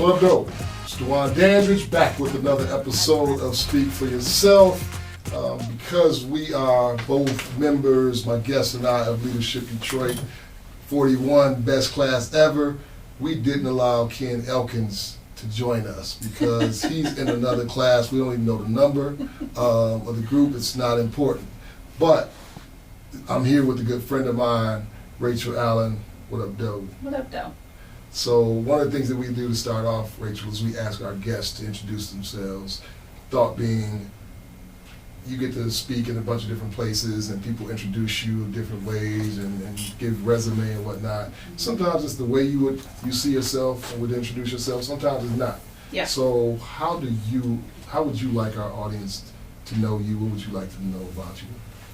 What up, though? It's Dwan back with another episode of Speak for Yourself. Because we are both members, my guest and I, of Leadership Detroit 41, best class ever, we didn't allow Ken Elkins to join us because he's in another class. We don't even know the number of the group. It's not important. But I'm here with a good friend of mine, Racheal Allen. What up, Doe? What up, Doe? So one of the things that we do to start off, Racheal, is we ask our guests to introduce themselves. Thought being, you get to speak in a bunch of different places and people introduce you in different ways and give resume and whatnot. Sometimes it's the way you see yourself and would introduce yourself. Sometimes it's not. Yeah. So how would you like our audience to know you? What would you like to know about you?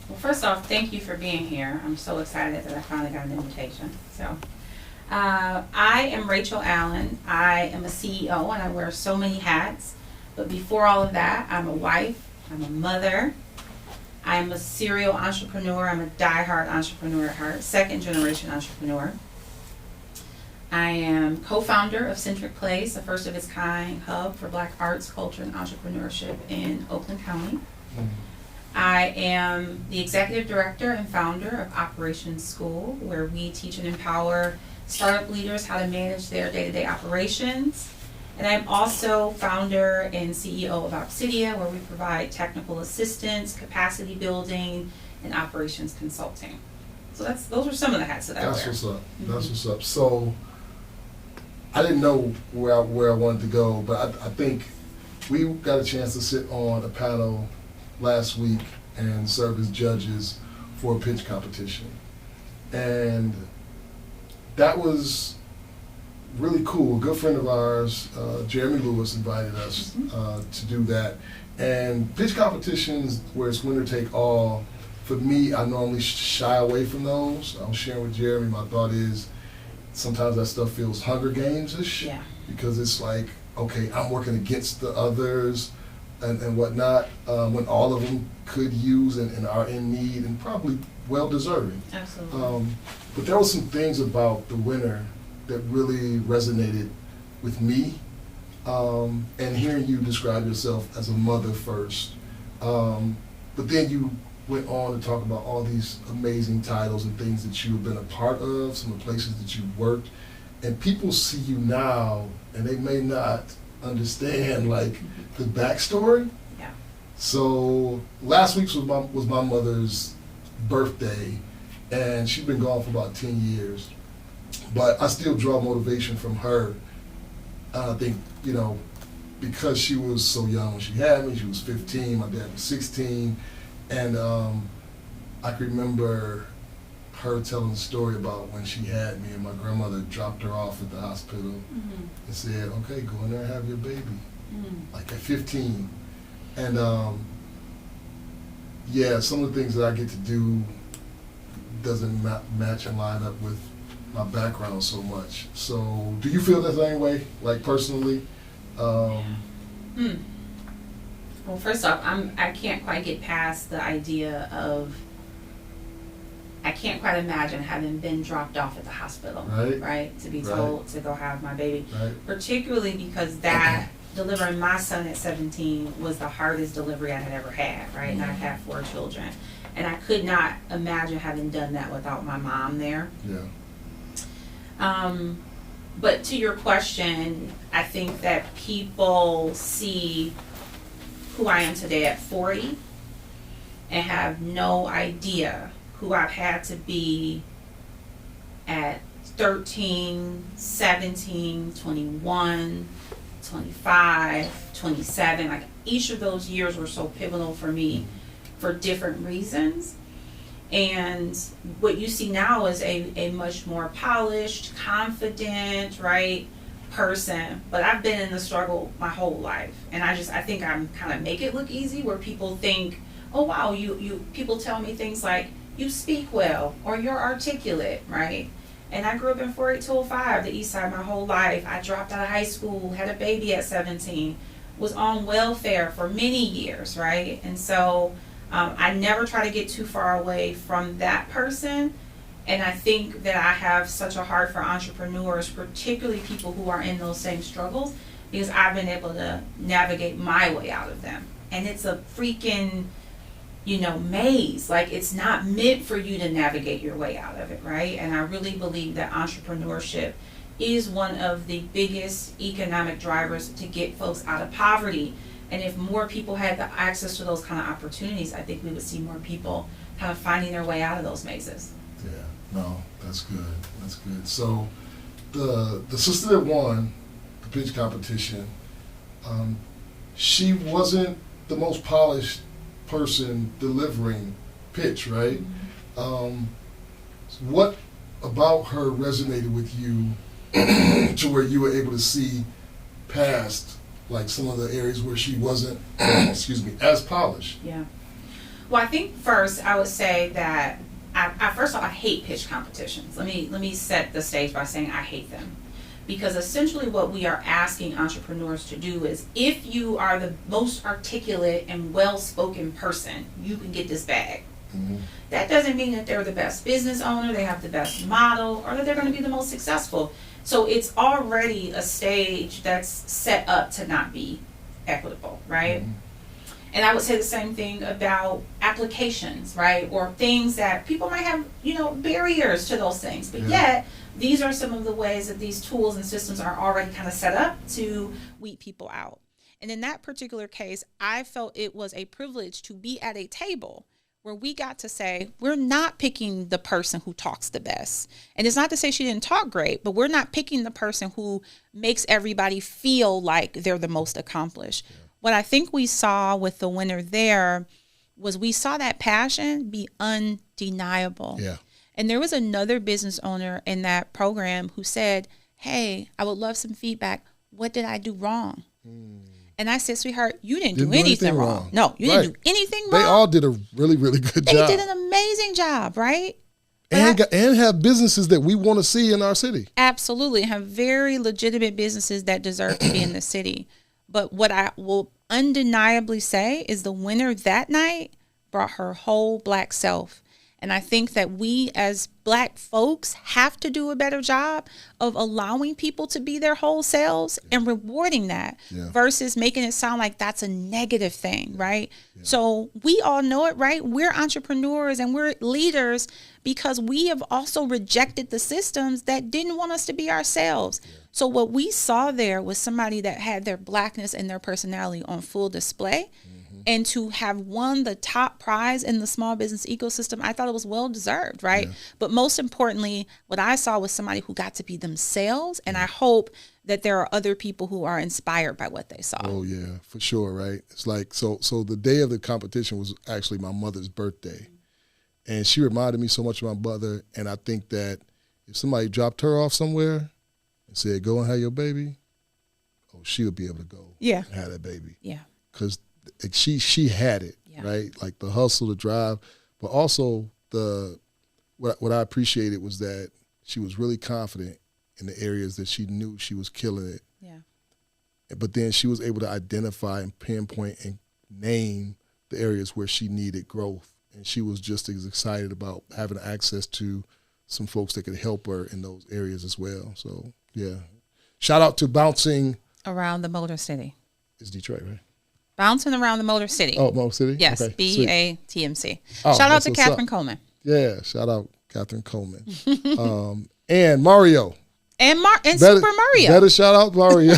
Well, first off, thank you for being here. I'm so excited that I finally got an invitation. So, I am Racheal Allen. I am a CEO and I wear so many hats. But before all of that, I'm a wife. I'm a mother. I'm a serial entrepreneur. I'm a diehard entrepreneur at heart, second generation entrepreneur. I am co-founder of Centric, a first of its kind hub for Black arts, culture, and entrepreneurship in Oakland County. I am the executive director and founder of Operations School, where we teach and empower startup leaders how to manage their day-to-day operations. And I'm also founder and CEO of Obsidia, where we provide technical assistance, capacity building, and operations consulting. So those are some of the hats that I wear. That's what's up. That's what's up. So I didn't know where I wanted to go, but I think we got a chance to sit on a panel last week and serve as judges for a pitch competition. And that was really cool. A good friend of ours, Jeremy Lewis, invited us to do that. And pitch competitions where it's winner take all, for me, I normally shy away from those. I was sharing with Jeremy, my thought is sometimes that stuff feels Hunger Games-ish. Yeah. Because it's like, okay, I'm working against the others and whatnot, when all of them could use and are in need and probably well-deserving. Absolutely. But there were some things about the winner that really resonated with me, and hearing you describe yourself as a mother first, but then you went on to talk about all these amazing titles and things that you've been a part of, some of the places that you've worked, and people see you now and they may not understand like the backstory. Yeah. So last week was my mother's birthday, and she's been gone for about 10 years. But I still draw motivation from her. I think, because she was so young when she had me, she was 15, my dad was 16, and I can remember her telling a story about when she had me and my grandmother dropped her off at the hospital and said, okay, go in there and have your baby, like at 15. And some of the things that I get to do doesn't match and line up with my background so much. So do you feel the same way, like personally? Well, first off, I can't quite get past the idea of, I can't quite imagine having been dropped off at the hospital, right? To be told to go have my baby, particularly because that delivering my son at 17 was the hardest delivery I had ever had, right? And I've had 4 children, and I could not imagine having done that without my mom there. Yeah. But to your question, I think that people see who I am today at 40 and have no idea who I've had to be at 13, 17, 21, 25, 27. Like each of those years were so pivotal for me for different reasons. And what you see now is a much more polished, confident, person. But I've been in the struggle my whole life. And I think I'm kind of make it look easy, where people think, oh wow, people tell me things like, you speak well, or you're articulate, right? And I grew up in 48205, the east side, my whole life. I dropped out of high school, had a baby at 17, was on welfare for many years, right? And so I never try to get too far away from that person. And I think that I have such a heart for entrepreneurs, particularly people who are in those same struggles, because I've been able to navigate my way out of them. And it's a freaking, maze. Like, it's not meant for you to navigate your way out of it, right? And I really believe that entrepreneurship is one of the biggest economic drivers to get folks out of poverty. And if more people had the access to those kind of opportunities, I think we would see more people kind of finding their way out of those mazes. Yeah, no, that's good. That's good. So the sister that won the pitch competition, she wasn't the most polished person delivering pitch, right? What about her resonated with you to where you were able to see past like some of the areas where she wasn't, as polished? Yeah. Well, I think first I would say that first off, I hate pitch competitions. Let me set the stage by saying I hate them. Because essentially what we are asking entrepreneurs to do is, if you are the most articulate and well-spoken person, you can get this bag. Mm-hmm. That doesn't mean that they're the best business owner, they have the best model, or that they're going to be the most successful. So it's already a stage that's set up to not be equitable, right? Mm-hmm. And I would say the same thing about applications, right? Or things that people might have, barriers to those things. But yet, these are some of the ways that these tools and systems are already kind of set up to weed people out. And in that particular case, I felt it was a privilege to be at a table where we got to say, we're not picking the person who talks the best. And it's not to say she didn't talk great, but we're not picking the person who makes everybody feel like they're the most accomplished. Yeah. What I think we saw with the winner there was we saw that passion be undeniable. Yeah. And there was another business owner in that program who said, hey, I would love some feedback. What did I do wrong? And I said, sweetheart, you didn't do anything wrong. No, you didn't do anything wrong. They all did a really, really good job. They did an amazing job, right? And have businesses that we want to see in our city. Absolutely. Have very legitimate businesses that deserve to be in the city. But what I will undeniably say is the winner that night brought her whole Black self. And I think that we as Black folks have to do a better job of allowing people to be their whole selves and rewarding that versus making it sound like that's a negative thing, right? Yeah. So we all know it, right? We're entrepreneurs and we're leaders because we have also rejected the systems that didn't want us to be ourselves. Yeah. So what we saw there was somebody that had their Blackness and their personality on full display. And to have won the top prize in the small business ecosystem, I thought it was well deserved, right? Yeah. But most importantly, what I saw was somebody who got to be themselves, and I hope that there are other people who are inspired by what they saw. Oh yeah, for sure, right? It's like so the day of the competition was actually my mother's birthday, and she reminded me so much of my mother. And I think that if somebody dropped her off somewhere and said, "Go and have your baby," she would be able to go and have that baby. Yeah, because she had it, right? Like the hustle, the drive, but also what I appreciated was that she was really confident in the areas that she knew she was killing it. Yeah. But then she was able to identify and pinpoint and name the areas where she needed growth. And she was just as excited about having access to some folks that could help her in those areas as well. So, yeah. Shout out to Bouncing Around the Motor City. It's Detroit, right? Bouncing Around the Motor City. Oh, Motor City? Yes, okay. BATMC. Shout out to Catherine Coleman. Yeah, shout out Catherine Coleman. And Mario. And Super Mario. Better shout out Mario.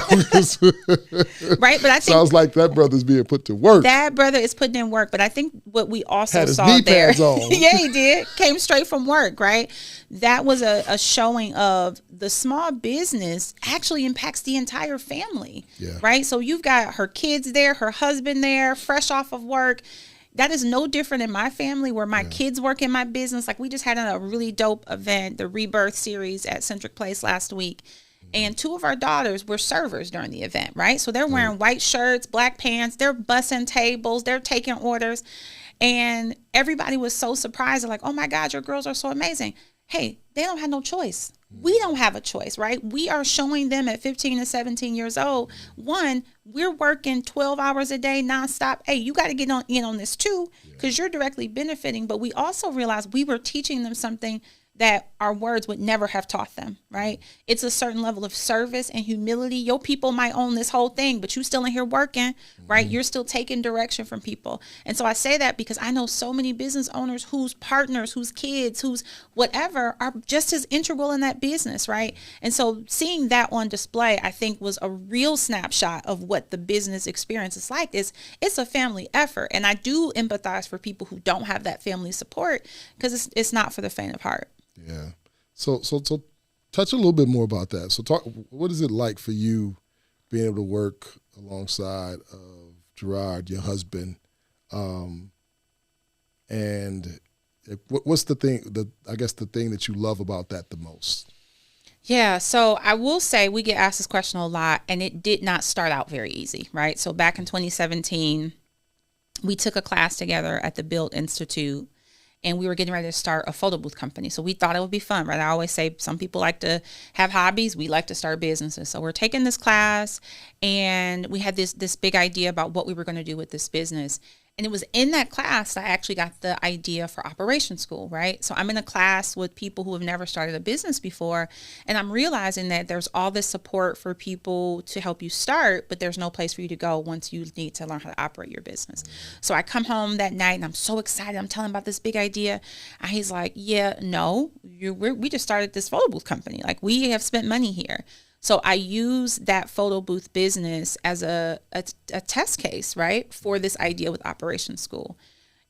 Right, but I think sounds like that brother's being put to work. That brother is putting in work, but I think what we also had his saw knee there. pads on. Yeah, he did. Came straight from work, right? That was a showing of the small business actually impacts the entire family. Yeah. Right? So you've got her kids there, her husband there, fresh off of work. That is no different in my family where my kids work in my business. Like we just had a really dope event, the Rebirth series at Centric Place last week. And two of our daughters were servers during the event, right? So they're wearing white shirts, black pants, they're bussing tables, they're taking orders. And everybody was so surprised. They're like, oh my God, your girls are so amazing. Hey, they don't have no choice. We don't have a choice, right? We are showing them at 15 and 17 years old, one, we're working 12 hours a day nonstop. Hey, you got to get in on this too, because you're directly benefiting. But we also realized we were teaching them something that our words would never have taught them, right? It's a certain level of service and humility. Your people might own this whole thing, but you still in here working, right? You're still taking direction from people. And so I say that because I know so many business owners whose partners, whose kids, whose whatever are just as integral in that business, right? And so seeing that on display, I think was a real snapshot of what the business experience is like. It's a family effort. And I do empathize for people who don't have that family support, because it's not for the faint of heart. Yeah. So touch a little bit more about that. So what is it like for you being able to work alongside of Gerard, your husband? And what's the thing that you love about that the most? Yeah, so I will say we get asked this question a lot, and it did not start out very easy, right? So back in 2017, we took a class together at the BLD Institute, and we were getting ready to start a photo booth company. So we thought it would be fun, right? I always say some people like to have hobbies. We like to start businesses. So we're taking this class, and we had this big idea about what we were going to do with this business. And it was in that class that I actually got the idea for Operation School, right? So I'm in a class with people who have never started a business before, and I'm realizing that there's all this support for people to help you start, but there's no place for you to go once you need to learn how to operate your business. So I come home that night, and I'm so excited. I'm telling him about this big idea. And he's like, yeah, no, we just started this photo booth company. Like, we have spent money here. So I use that photo booth business as a test case, right, for this idea with Operation School.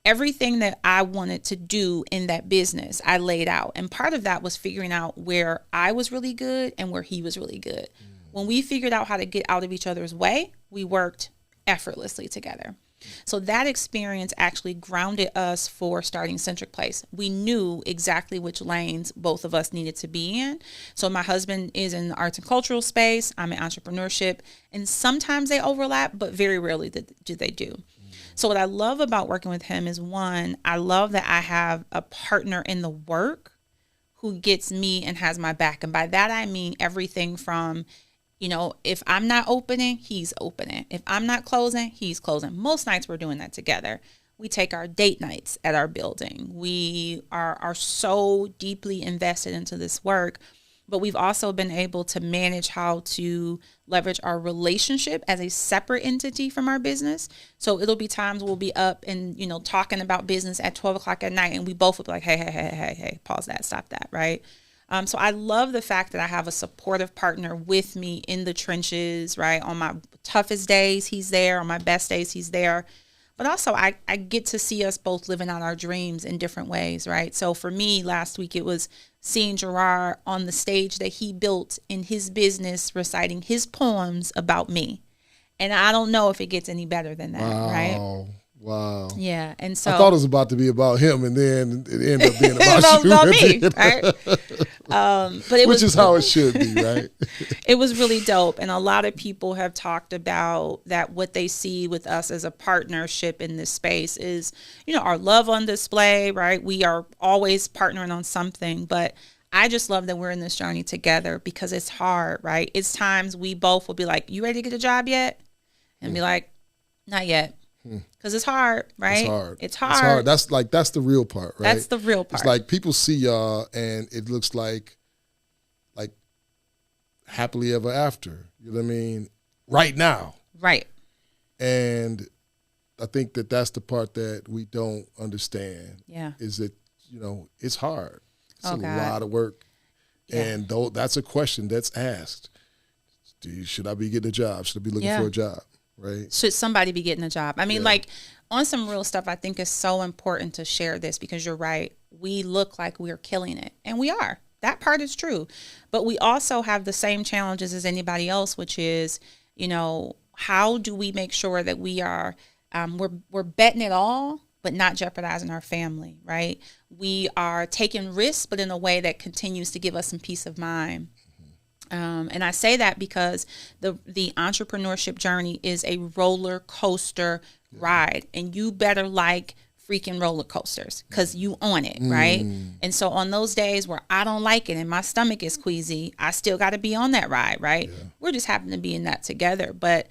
Everything that I wanted to do in that business, I laid out. And part of that was figuring out where I was really good and where he was really good. When we figured out how to get out of each other's way, we worked effortlessly together. So that experience actually grounded us for starting Centric Place. We knew exactly which lanes both of us needed to be in. So my husband is in the arts and cultural space. I'm in entrepreneurship. And sometimes they overlap, but very rarely do they do. So what I love about working with him is, one, I love that I have a partner in the work who gets me and has my back. And by that, I mean everything from, if I'm not opening, he's opening. If I'm not closing, he's closing. Most nights we're doing that together. We take our date nights at our building. We are so deeply invested into this work, but we've also been able to manage how to leverage our relationship as a separate entity from our business. So it'll be times we'll be up and, talking about business at 12 o'clock at night, and we both will be like, hey, pause that, stop that, right? So I love the fact that I have a supportive partner with me in the trenches, right? On my toughest days, he's there. On my best days, he's there. But also, I get to see us both living out our dreams in different ways, right? So for me, last week, it was seeing Gerard on the stage that he built in his business, reciting his poems about me. And I don't know if it gets any better than that, right? Wow. Yeah. And so I thought it was about to be about him, and then it ended up being about you. About me, right? But Which is how it should be, right? It was really dope. And a lot of people have talked about that what they see with us as a partnership in this space is, our love on display, right? We are always partnering on something, but I just love that we're in this journey together because it's hard, right? It's times we both will be like, you ready to get a job yet? And be like, not yet. Because it's hard, right? It's hard. That's the real part, right? That's the real part. It's like people see y'all and it looks like happily ever after. You know what I mean? Right now. Right. And I think that's the part that we don't understand. Yeah. Is that, it's hard. It's a God. lot of work. Yeah. And that's a question that's asked. Should I be getting a job? Should I be looking for a job? Right. Should somebody be getting a job? I mean, on some real stuff, I think it's so important to share this because you're right. We look like we're killing it, and we are. That part is true. But we also have the same challenges as anybody else, which is, how do we make sure that we are, we're betting it all, but not jeopardizing our family, right? We are taking risks, but in a way that continues to give us some peace of mind. And I say that because the entrepreneurship journey is a roller coaster ride, and you better like freaking roller coasters because you on it, right? And so on those days where I don't like it and my stomach is queasy, I still got to be on that ride, right? Yeah. We're just happen to be in that together. But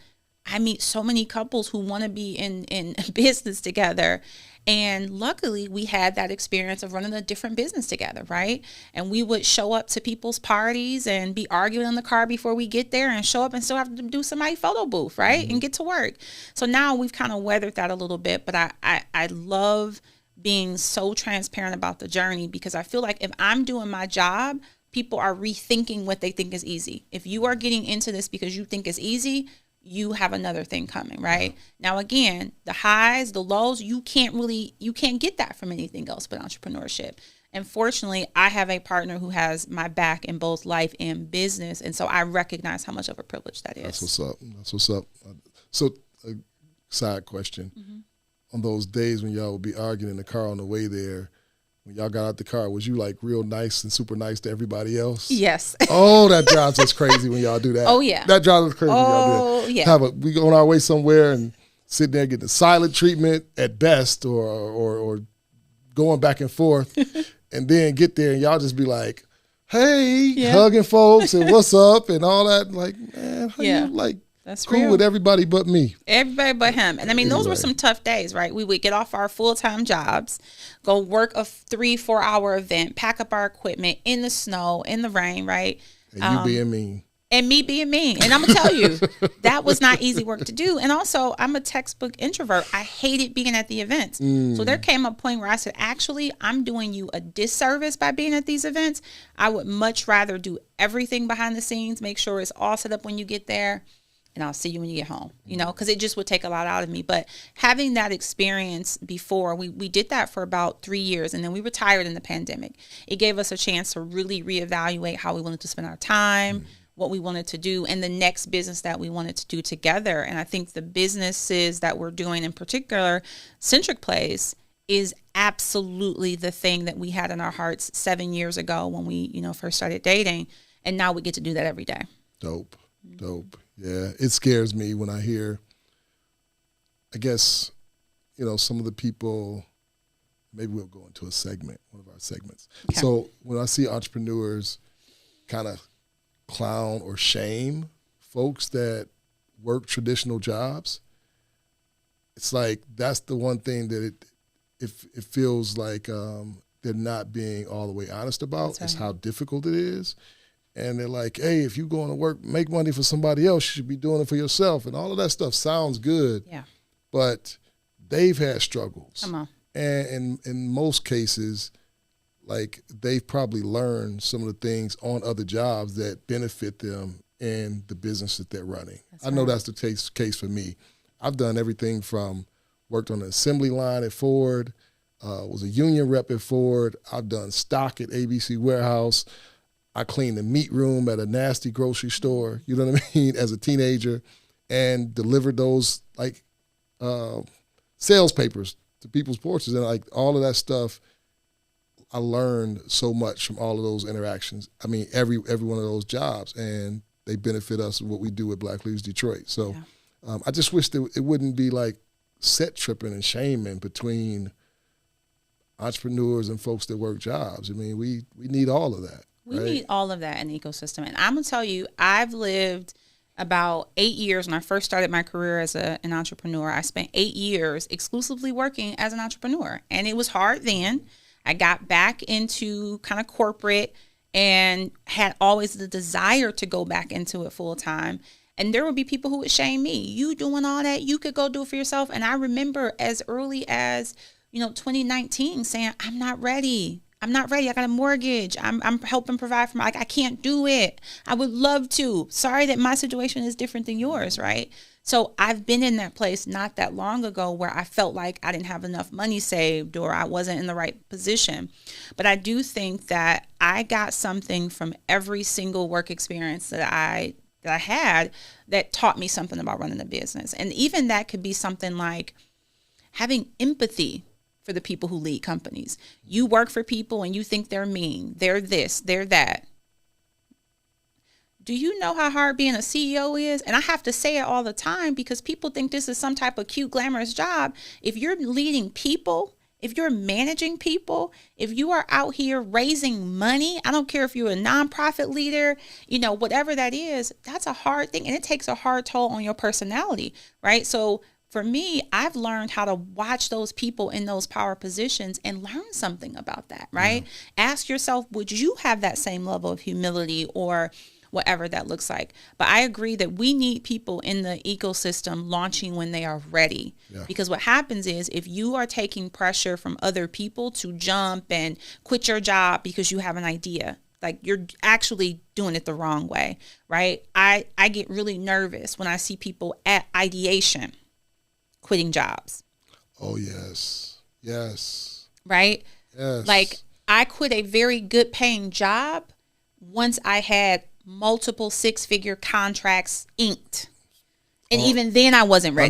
I meet so many couples who want to be in business together. And luckily, we had that experience of running a different business together, right? And we would show up to people's parties and be arguing in the car before we get there, and show up and still have to do somebody's photo booth, right? And get to work. So now we've kind of weathered that a little bit. But I love being so transparent about the journey, because I feel like if I'm doing my job, people are rethinking what they think is easy. If you are getting into this because you think it's easy, you have another thing coming, right? Now, again, the highs, the lows, you can't get that from anything else but entrepreneurship. And fortunately, I have a partner who has my back in both life and business. And so I recognize how much of a privilege that is. That's what's up. So, a side question. On those days when y'all would be arguing in the car on the way there, when y'all got out the car, was you like real nice and super nice to everybody else? Yes. Oh, that drives us crazy when y'all do that. Oh, yeah. That drives us crazy when y'all do that. Yeah. We go on our way somewhere and sit there getting silent treatment at best, or going back and forth, and then get there and y'all just be like, hey, hugging folks and what's up and all that. Like, man, how you like that's cool real. with everybody but me? Everybody but him. And I mean, those were some tough days, right? We would get off our full-time jobs, go work a 3-4 hour event, pack up our equipment in the snow, in the rain, right? And you being mean. And me being mean. And I'm going to tell you, that was not easy work to do. And also, I'm a textbook introvert. I hated being at the events. So there came a point where I said, actually, I'm doing you a disservice by being at these events. I would much rather do everything behind the scenes, make sure it's all set up when you get there, and I'll see you when you get home, because it just would take a lot out of me. But having that experience before, we did that for about 3 years, and then we retired in the pandemic. It gave us a chance to really reevaluate how we wanted to spend our time, what we wanted to do, and the next business that we wanted to do together. And I think the businesses that we're doing, in particular, Centric Place, is absolutely the thing that we had in our hearts 7 years ago when we, first started dating. And now we get to do that every day. Dope. Yeah, it scares me when I hear, I guess, some of the people, maybe we'll go into one of our segments. Okay. So when I see entrepreneurs kind of clown or shame folks that work traditional jobs, it's like that's the one thing that it feels like they're not being all the way honest about. Is how difficult it is. And they're like, hey, if you're going to work, make money for somebody else, you should be doing it for yourself. And all of that stuff sounds good. Yeah. But they've had struggles. Come on. And in most cases, like, they've probably learned some of the things on other jobs that benefit them in the business that they're running. I know that's the case for me. I've done everything from worked on an assembly line at Ford, was a union rep at Ford. I've done stock at ABC Warehouse. I cleaned the meat room at a nasty grocery store, you know what I mean, as a teenager, and delivered those, like, sales papers to people's porches. And, like, all of that stuff, I learned so much from all of those interactions. I mean, every one of those jobs, and they benefit us in what we do at Black Leaders Detroit. So I just wish that it wouldn't be, like, set tripping and shaming between entrepreneurs and folks that work jobs. I mean, we need all of that. We need all of that in the ecosystem. And I'm going to tell you, I've lived about 8 years. When I first started my career as an entrepreneur, I spent 8 years exclusively working as an entrepreneur. And it was hard then. I got back into kind of corporate and had always the desire to go back into it full time. And there would be people who would shame me. You doing all that? You could go do it for yourself. And I remember as early as, 2019 saying, I'm not ready. I got a mortgage. I'm helping provide for I can't do it. I would love to. Sorry that my situation is different than yours, right? So I've been in that place not that long ago where I felt like I didn't have enough money saved or I wasn't in the right position. But I do think that I got something from every single work experience that I had that taught me something about running a business. And even that could be something like having empathy for the people who lead companies. You work for people and you think they're mean, they're this, they're that. Do you know how hard being a CEO is? And I have to say it all the time because people think this is some type of cute, glamorous job. If you're leading people If you're managing people, if you are out here raising money, I don't care if you're a nonprofit leader, whatever that is, that's a hard thing. And it takes a hard toll on your personality, right? So for me, I've learned how to watch those people in those power positions and learn something about that, right? Yeah. Ask yourself, would you have that same level of humility or whatever that looks like? But I agree that we need people in the ecosystem launching when they are ready. Yeah. Because what happens is if you are taking pressure from other people to jump and quit your job because you have an idea, like you're actually doing it the wrong way, right? I get really nervous when I see people at ideation quitting jobs. Oh, yes. Yes. Right? Yes. Like I quit a very good paying job once I had multiple 6-figure contracts inked. And even then I wasn't ready.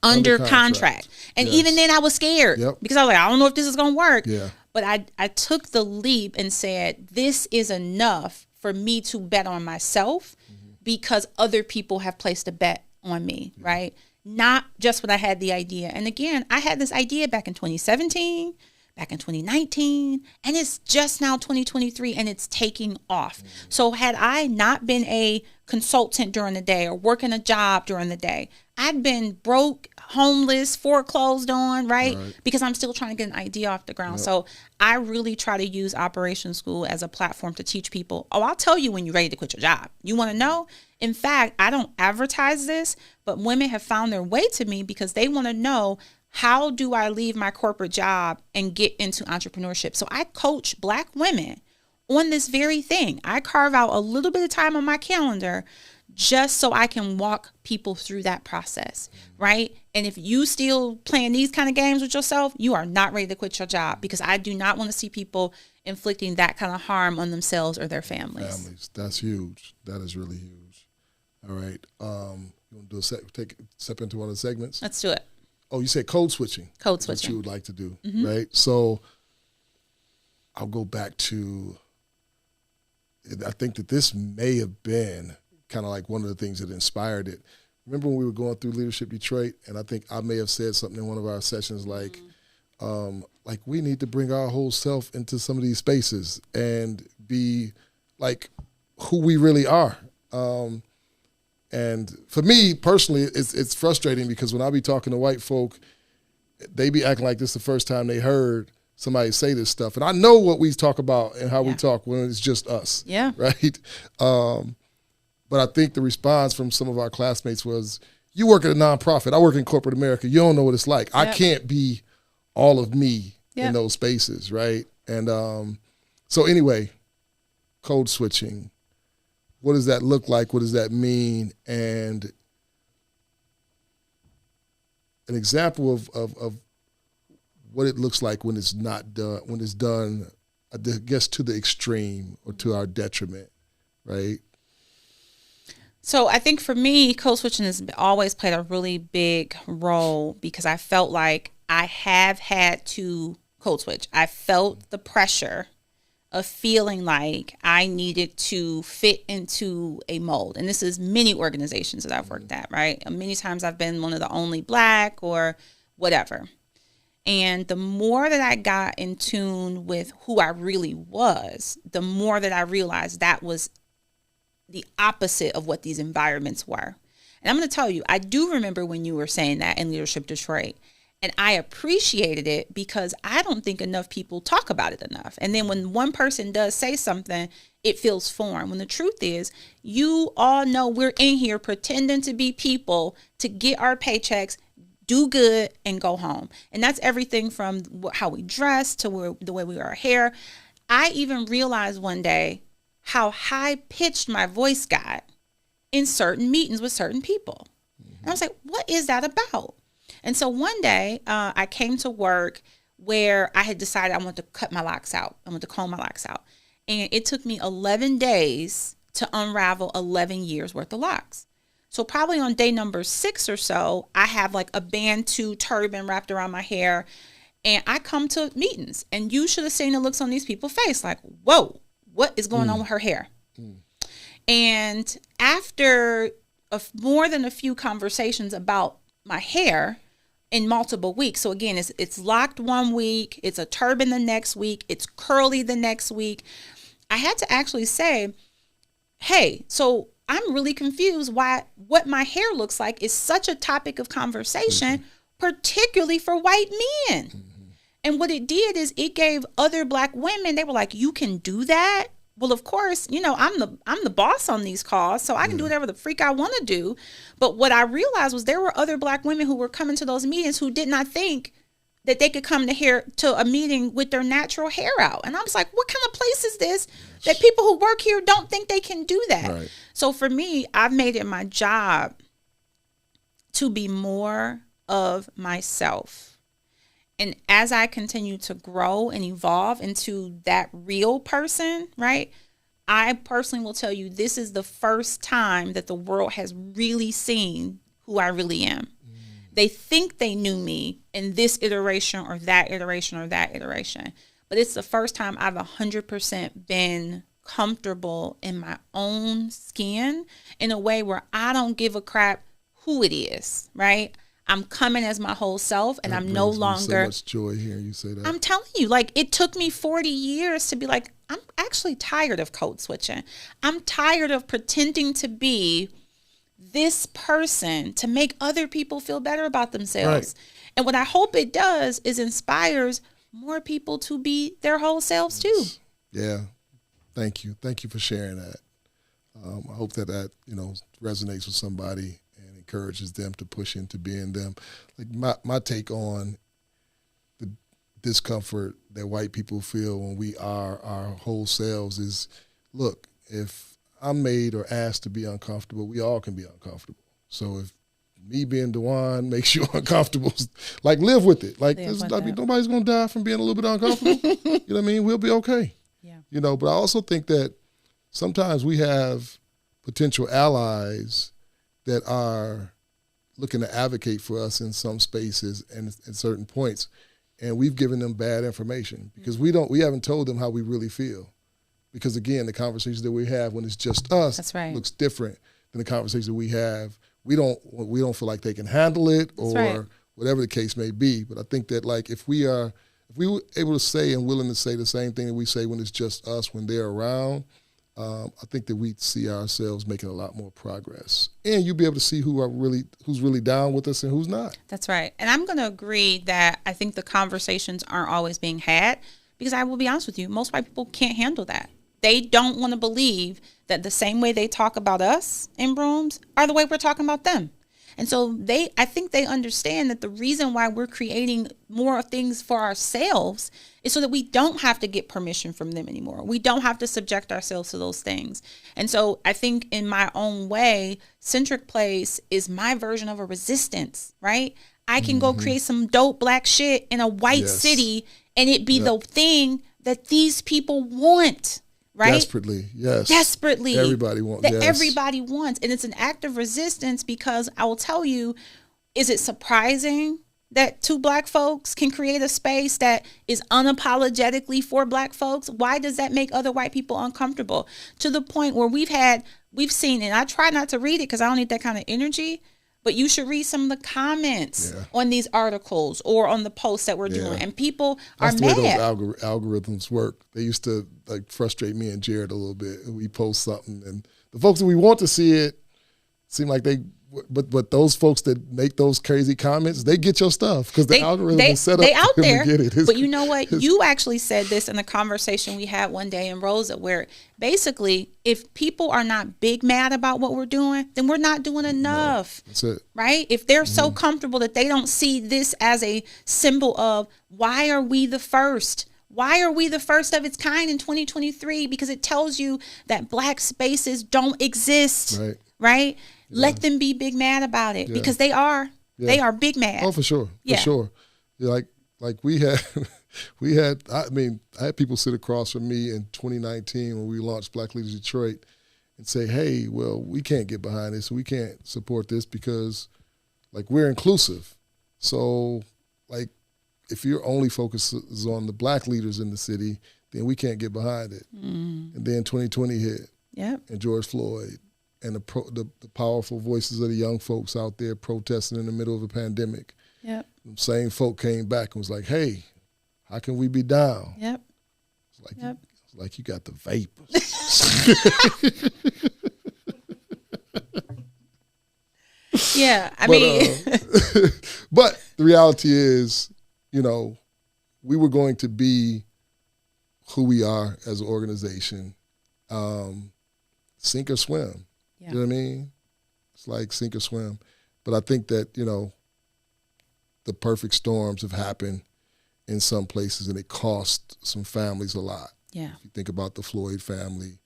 Under contract. And even then I was scared because I was like, I don't know if this is going to work. Yeah. But I took the leap and said, this is enough for me to bet on myself because other people have placed a bet on me, right? Not just when I had the idea. And again, I had this idea back in 2017, back in 2019, and it's just now 2023 and it's taking off. So had I not been a consultant during the day or working a job during the day, I'd been broke, homeless, foreclosed on, right? Because I'm still trying to get an idea off the ground. Yep. So I really try to use Operation School as a platform to teach people, I'll tell you when you're ready to quit your job. You want to know? In fact, I don't advertise this, but women have found their way to me because they want to know, how do I leave my corporate job and get into entrepreneurship? So I coach Black women on this very thing. I carve out a little bit of time on my calendar just so I can walk people through that process, right? And if you still playing these kind of games with yourself, you are not ready to quit your job, because I do not want to see people inflicting that kind of harm on themselves or their families. That's huge. That is really huge. All right. You want to step into one of the segments? Let's do it. Oh, you said code switching. Code switching. What you would like to do, right? So I'll go back to, I think that this may have been kind of like one of the things that inspired it. Remember when we were going through Leadership Detroit, and I think I may have said something in one of our sessions like we need to bring our whole self into some of these spaces and be like who we really are. And for me personally, it's frustrating because when I be talking to white folk, they be acting like this the first time they heard somebody say this stuff. And I know what we talk about and how we talk when it's just us. Yeah. Right? But I think the response from some of our classmates was, you work at a nonprofit, I work in corporate America, you don't know what it's like. Yep. I can't be all of me in those spaces, right? And so anyway, code switching. What does that look like? What does that mean? And an example of what it looks like when it's not done, when it's done, I guess, to the extreme or to our detriment, right? So I think for me, code switching has always played a really big role because I felt like I have had to code switch. I felt the pressure of feeling like I needed to fit into a mold. And this is many organizations that I've worked at, right? Many times I've been one of the only Black or whatever. And the more that I got in tune with who I really was, the more that I realized that was the opposite of what these environments were. And I'm going to tell you, I do remember when you were saying that in Leadership Detroit. And I appreciated it because I don't think enough people talk about it enough. And then when one person does say something, it feels foreign. When the truth is, you all know we're in here pretending to be people to get our paychecks, do good, and go home. And that's everything from how we dress to the way we wear our hair. I even realized one day how high-pitched my voice got in certain meetings with certain people. And I was like, what is that about? And so one day I came to work where I had decided I wanted to cut my locks out. I wanted to comb my locks out. And it took me 11 days to unravel 11 years worth of locks. So probably on day number 6 or so, I have like a Bantu turban wrapped around my hair. And I come to meetings. And you should have seen the looks on these people's face. Like, whoa, what is going on with her hair? And after more than a few conversations about my hair, in multiple weeks. So again, it's locked one week, it's a turban the next week, it's curly the next week. I had to actually say, hey, so I'm really confused why what my hair looks like is such a topic of conversation, particularly for white men. And what it did is it gave other black women, they were like, you can do that? Well, of course, you know, I'm the boss on these calls, so I can do whatever the freak I want to do. But what I realized was there were other black women who were coming to those meetings who did not think that they could come to a meeting with their natural hair out. And I was like, what kind of place is this that people who work here don't think they can do that? Right. So for me, I've made it my job to be more of myself. And as I continue to grow and evolve into that real person, right? I personally will tell you, this is the first time that the world has really seen who I really am. They think they knew me in this iteration or that iteration or that iteration. But it's the first time I've 100% been comfortable in my own skin in a way where I don't give a crap who it is, right? I'm coming as my whole self, and I'm no longer. So much joy hearing you say that. I'm telling you, like, it took me 40 years to be like, I'm actually tired of code switching. I'm tired of pretending to be this person to make other people feel better about themselves. Right. And what I hope it does is inspires more people to be their whole selves too. Yeah. Thank you. Thank you for sharing that. I hope that resonates with somebody and encourages them to push into being them. Like my take on the discomfort that white people feel when we are our whole selves is, look, if I'm made or asked to be uncomfortable, we all can be uncomfortable. So if me being Dwan makes you uncomfortable, like, live with it. Like, nobody's going to die from being a little bit uncomfortable. You know what I mean? We'll be okay. Yeah. You know, but I also think that sometimes we have potential allies that are looking to advocate for us in some spaces and at certain points, and we've given them bad information because we haven't told them how we really feel. Because again, the conversations that we have when it's just us looks different than the conversations that we have. We don't feel like they can handle it or whatever the case may be. But I think that, like, if we were able to say and willing to say the same thing that we say when it's just us, when they're around, I think that we'd see ourselves making a lot more progress. And you'll be able to see who's really down with us and who's not. That's right. And I'm going to agree that I think the conversations aren't always being had because I will be honest with you, most white people can't handle that. They don't want to believe that the same way they talk about us in rooms are the way we're talking about them. And so I think they understand that the reason why we're creating more things for ourselves is so that we don't have to get permission from them anymore. We don't have to subject ourselves to those things. And so I think in my own way, Centric Place is my version of a resistance, right? I can go create some dope black shit in a white city and it be the thing that these people want. Right? Desperately, yes. Desperately. Everybody wants. Everybody wants. And it's an act of resistance because I will tell you, is it surprising that two black folks can create a space that is unapologetically for black folks? Why does that make other white people uncomfortable? To the point where we've seen, and I try not to read it because I don't need that kind of energy, but you should read some of the comments on these articles or on the posts that we're doing. And people are mad. That's the way those algorithms work. They used to frustrate me and Jared a little bit. We post something, and the folks that we want to see it seem like but those folks that make those crazy comments, they get your stuff because the algorithm is set up they out there. To get it. But you know what? You actually said this in the conversation we had one day in Rosa, where basically, if people are not big mad about what we're doing, then we're not doing enough. No, that's it. Right? If they're so comfortable that they don't see this as a symbol of why are we the first? Why are we the first of its kind in 2023? Because it tells you that black spaces don't exist. Right? Yeah. Let them be big mad about it because they are. Yeah. They are big mad. Oh, for sure. For sure. Yeah, like we had I had people sit across from me in 2019 when we launched Black Leaders Detroit and say, hey, well, we can't get behind this. We can't support this because, like, we're inclusive. So, like, if your only focus is on the black leaders in the city, then we can't get behind it. And then 2020 hit. Yep. And George Floyd. And the powerful voices of the young folks out there protesting in the middle of a pandemic. Yep. Them same folk came back and was like, hey, how can we be down? Yep. It's like, Yep. you got the vapors. Yeah, I But, mean, but the reality is, you know, we were going to be who we are as an organization, sink or swim. yeah. You know what I mean? It's like sink or swim. But I think that, you know, the perfect storms have happened in some places, and it cost some families a lot. Yeah. If you think about the Floyd family,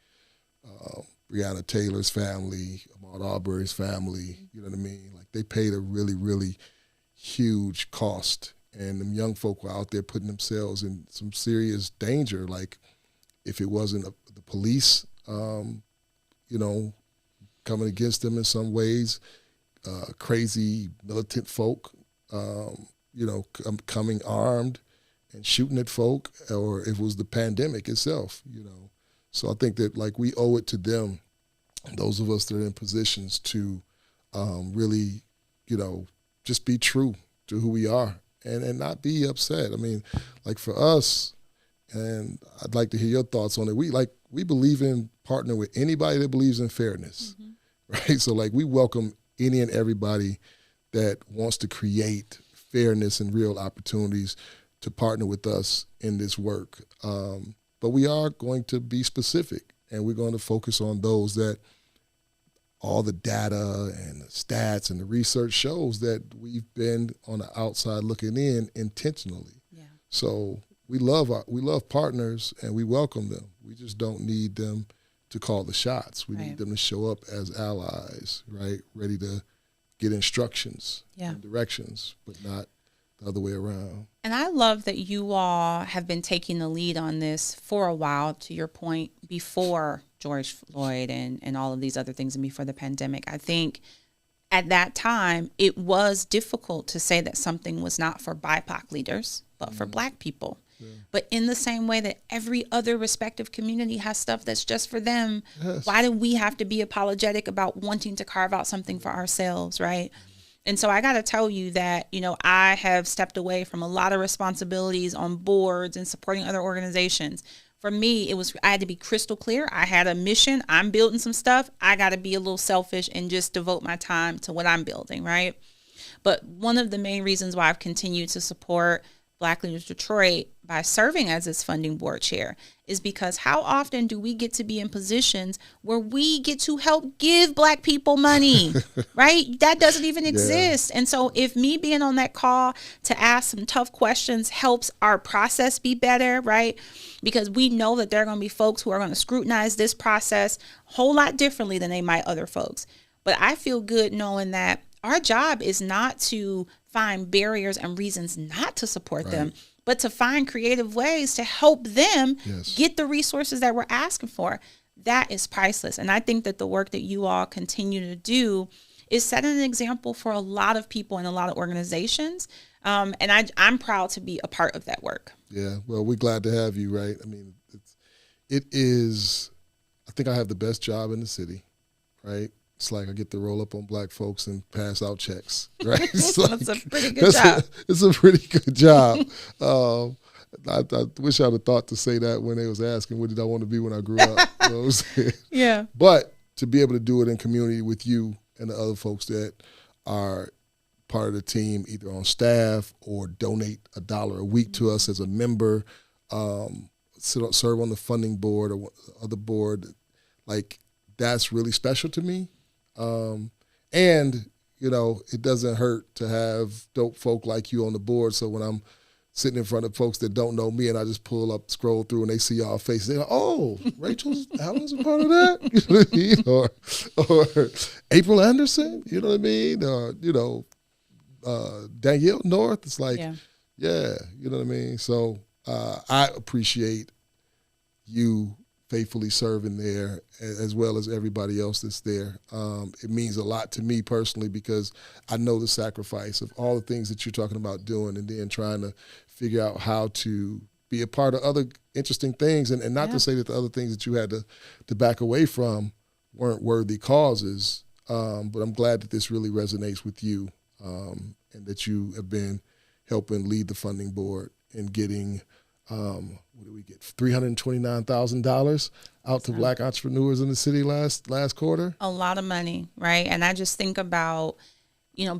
Breonna Taylor's family, Ahmaud Arbery's family, you know what I mean? Like, they paid a really, really huge cost. And them young folk were out there putting themselves in some serious danger. Like, if it wasn't the police, you know, coming against them in some ways, crazy militant folk, you know, coming armed and shooting at folk, or if it was the pandemic itself, you know. So I think that, like, we owe it to them, those of us that are in positions, to really, you know, just be true to who we are and not be upset. I mean, like, for us, and I'd like to hear your thoughts on it, we believe in partnering with anybody that believes in fairness, right? So, like, we welcome any and everybody that wants to create fairness and real opportunities to partner with us in this work. But we are going to be specific, and we're going to focus on those that all the data and the stats and the research shows that we've been on the outside looking in intentionally. Yeah. So we love partners, and we welcome them. We just don't need them to call the shots. We need them to show up as allies, right? Ready to get instructions and directions, but not the other way around. And I love that you all have been taking the lead on this for a while, to your point, before George Floyd and all of these other things, and before the pandemic. I think at that time, it was difficult to say that something was not for BIPOC leaders, but for Black people. Yeah. But in the same way that every other respective community has stuff that's just for them, why do we have to be apologetic about wanting to carve out something for ourselves, right? And so I got to tell you that, you know, I have stepped away from a lot of responsibilities on boards and supporting other organizations. For me, I had to be crystal clear. I had a mission. I'm building some stuff. I got to be a little selfish and just devote my time to what I'm building, right? But one of the main reasons why I've continued to support Black Leaders Detroit by serving as its funding board chair is because how often do we get to be in positions where we get to help give Black people money, right? That doesn't even exist. And so if me being on that call to ask some tough questions helps our process be better, right? Because we know that there are going to be folks who are going to scrutinize this process a whole lot differently than they might other folks. But I feel good knowing that our job is not to find barriers and reasons not to support them, but to find creative ways to help them get the resources that we're asking for. That is priceless. And I think that the work that you all continue to do is setting an example for a lot of people and a lot of organizations. And I'm proud to be a part of that work. Yeah, well, we're glad to have you, right? I mean, it is, I think I have the best job in the city, right? It's like I get to roll up on Black folks and pass out checks, right? That's a pretty good job. It's a pretty good job. I wish I'd have thought to say that when they was asking, what did I want to be when I grew up? You know what I'm saying? Yeah. But to be able to do it in community with you and the other folks that are part of the team, either on staff or donate $1 a week to us as a member, serve on the funding board or other board, like, that's really special to me. And, you know, it doesn't hurt to have dope folk like you on the board. So when I'm sitting in front of folks that don't know me and I just pull up, scroll through, and they see y'all faces, they're like, oh, Racheal Allen's a part of that? You know what I mean? Or April Anderson, you know what I mean? Or, you know, Danielle North. It's like, yeah, you know what I mean? So I appreciate you faithfully serving there, as well as everybody else that's there. It means a lot to me personally because I know the sacrifice of all the things that you're talking about doing, and then trying to figure out how to be a part of other interesting things, and not to say that the other things that you had to back away from weren't worthy causes, but I'm glad that this really resonates with you, and that you have been helping lead the funding board in getting, what did we get, $329,000 out to Black entrepreneurs in the city last quarter. A lot of money, right? And I just think about,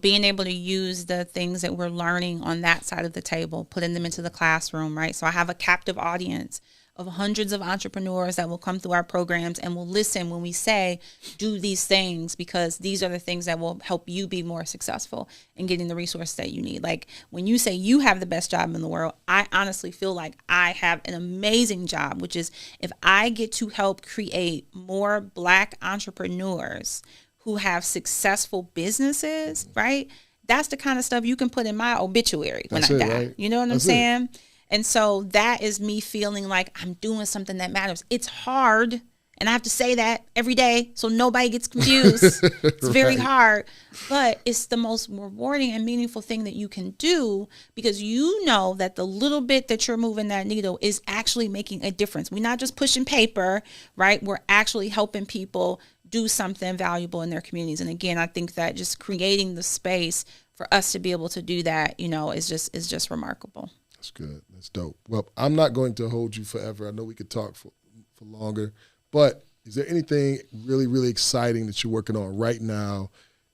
being able to use the things that we're learning on that side of the table, putting them into the classroom, right? So I have a captive audience of hundreds of entrepreneurs that will come through our programs and will listen when we say, do these things, because these are the things that will help you be more successful in getting the resources that you need. Like when you say you have the best job in the world, I honestly feel like I have an amazing job, which is if I get to help create more Black entrepreneurs who have successful businesses, right? That's the kind of stuff you can put in my obituary when I die. Right? You know what I'm saying? And so that is me feeling like I'm doing something that matters. It's hard, and I have to say that every day so nobody gets confused. It's very hard, but it's the most rewarding and meaningful thing that you can do, because you know that the little bit that you're moving that needle is actually making a difference. We're not just pushing paper, right? We're actually helping people do something valuable in their communities. And again, I think that just creating the space for us to be able to do that, is just remarkable. That's good. That's dope. Well, I'm not going to hold you forever. I know we could talk for longer, but is there anything really, really exciting that you're working on right now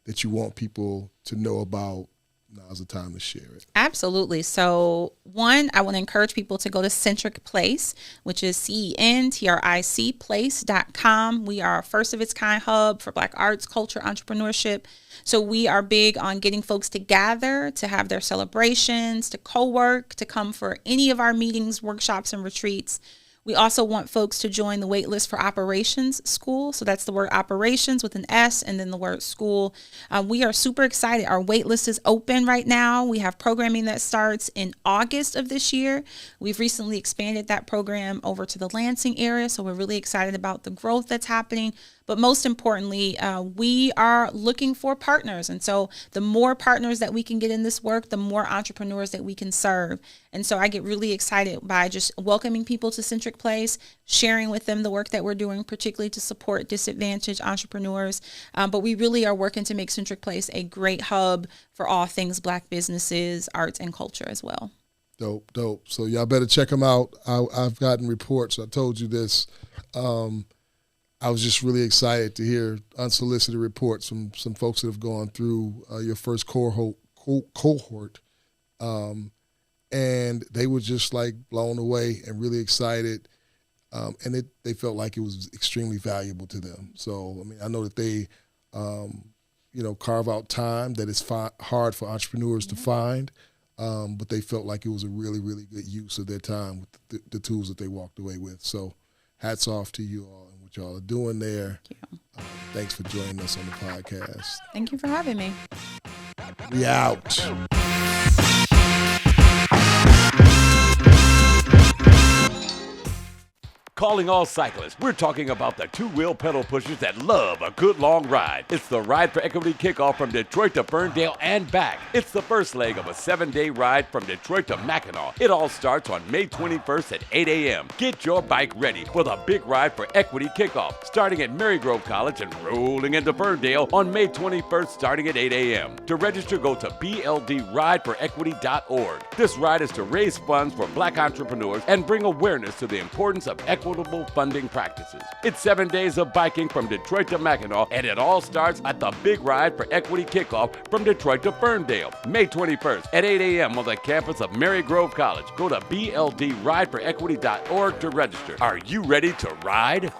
that you want people to know about? Now's the time to share it. Absolutely. So one, I want to encourage people to go to Centric Place, which is CENTRIC place.com. We are a first of its kind hub for Black arts, culture, entrepreneurship. So we are big on getting folks to gather, to have their celebrations, to co-work, to come for any of our meetings, workshops, and retreats. We also want folks to join the waitlist for Operations School. So that's the word operations with an S and then the word school. We are super excited. Our waitlist is open right now. We have programming that starts in August of this year. We've recently expanded that program over to the Lansing area. So we're really excited about the growth that's happening. But most importantly, we are looking for partners. And so the more partners that we can get in this work, the more entrepreneurs that we can serve. And so I get really excited by just welcoming people to Centric Place, sharing with them the work that we're doing, particularly to support disadvantaged entrepreneurs. But we really are working to make Centric Place a great hub for all things Black businesses, arts, and culture as well. Dope. So y'all better check them out. I've gotten reports. I told you this. I was just really excited to hear unsolicited reports from some folks that have gone through your first cohort, and they were just like blown away and really excited, and they felt like it was extremely valuable to them. So, I mean, I know that they, carve out time that is hard for entrepreneurs to find, but they felt like it was a really, really good use of their time with the tools that they walked away with. So hats off to you all and what y'all are doing there. Thank you. Thanks for joining us on the podcast. Thank you for having me. We out. Calling all cyclists, we're talking about the two-wheel pedal pushers that love a good long ride. It's the Ride for Equity Kickoff from Detroit to Ferndale and back. It's the first leg of a 7-day ride from Detroit to Mackinac. It all starts on May 21st at 8 a.m. Get your bike ready for the big Ride for Equity Kickoff, starting at Marygrove College and rolling into Ferndale on May 21st starting at 8 a.m. To register, go to bldrideforequity.org. This ride is to raise funds for Black entrepreneurs and bring awareness to the importance of equitable funding practices. It's 7 days of biking from Detroit to Mackinac, and it all starts at the Big Ride for Equity Kickoff from Detroit to Ferndale, May 21st at 8 a.m. on the campus of Marygrove College. Go to bldrideforequity.org to register. Are you ready to ride?